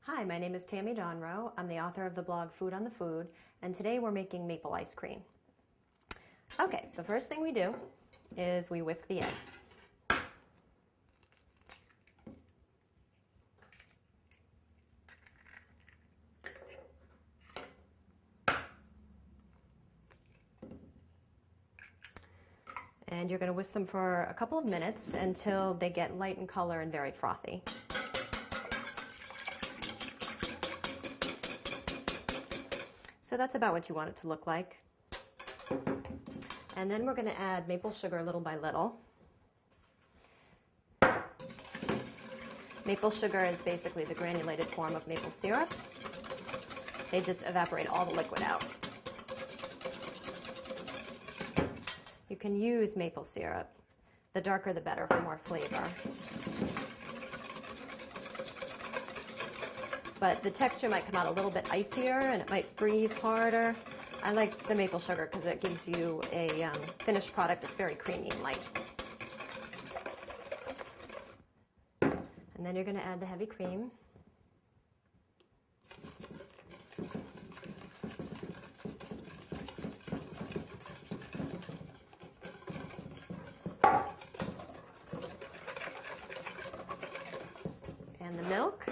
Hi, my name is Tammy Donroe. I'm the author of the blog Food on the Food, and today we're making maple ice cream. Okay, the first thing we do is we whisk the eggs. And you're going to whisk them for a couple of minutes until they get light in color and very frothy. So that's about what you want it to look like. And then we're going to add maple sugar little by little. Maple sugar is basically the granulated form of maple syrup. They just evaporate all the liquid out. You can use maple syrup. The darker the better for more flavor. But the texture might come out a little bit icier and it might freeze harder. I like the maple sugar because it gives you a finished product that's very creamy and light. And then you're going to add the heavy cream. And the milk.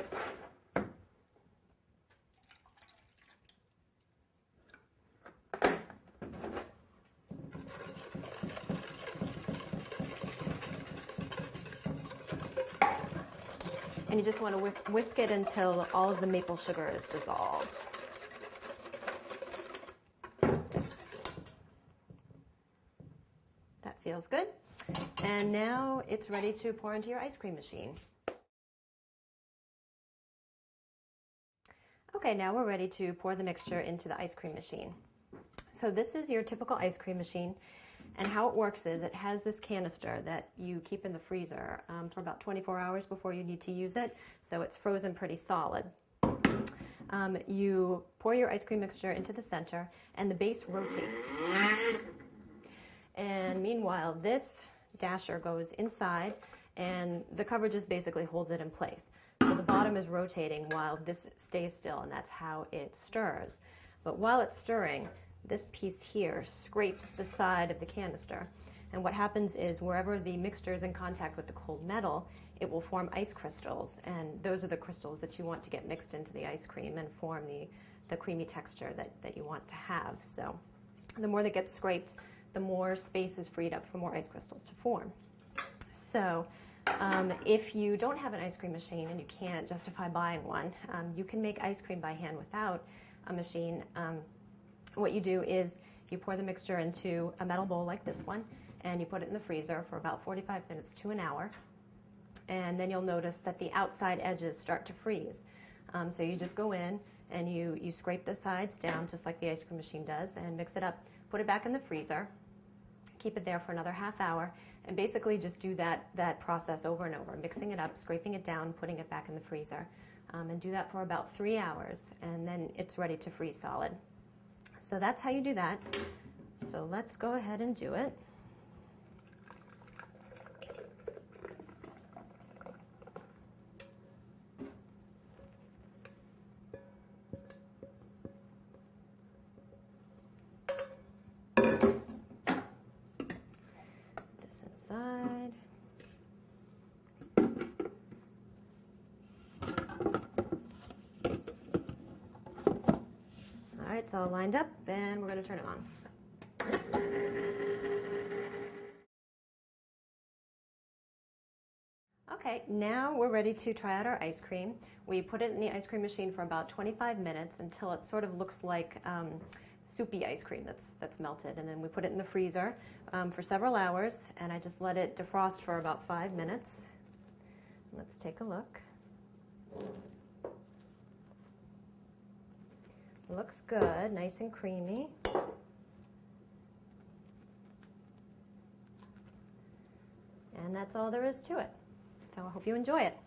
And you just want to whisk it until all of the maple sugar is dissolved. That feels good. And now it's ready to pour into your ice cream machine. Okay, now we're ready to pour the mixture into the ice cream machine. So this is your typical ice cream machine. And how it works is it has this canister that you keep in the freezer for about 24 hours before you need to use it, so it's frozen pretty solid. You pour your ice cream mixture into the center, and the base rotates. And meanwhile, this dasher goes inside, and the cover just basically holds it in place. So the bottom is rotating while this stays still, and that's how it stirs. But while it's stirring, this piece here scrapes the side of the canister, and what happens is wherever the mixture is in contact with the cold metal, it will form ice crystals, and those are the crystals that you want to get mixed into the ice cream and form the creamy texture that you want to have. So the more that gets scraped, the more space is freed up for more ice crystals to form. So if you don't have an ice cream machine and you can't justify buying one, you can make ice cream by hand without a machine. What you do is you pour the mixture into a metal bowl like this one, and you put it in the freezer for about 45 minutes to an hour. And then you'll notice that the outside edges start to freeze. So you just go in and you scrape the sides down just like the ice cream machine does and mix it up. Put it back in the freezer. Keep it there for another half hour, and basically just do that process over and over, mixing it up, scraping it down, putting it back in the freezer. And do that for about 3 hours, and then it's ready to freeze solid. So that's how you do that. So let's go ahead and do it. This inside. All right, it's all lined up, and we're going to turn it on. Okay, now we're ready to try out our ice cream. We put it in the ice cream machine for about 25 minutes until it sort of looks like soupy ice cream that's melted, and then we put it in the freezer for several hours, and I just let it defrost for about 5 minutes. Let's take a look. Looks good, nice and creamy. And that's all there is to it. So I hope you enjoy it.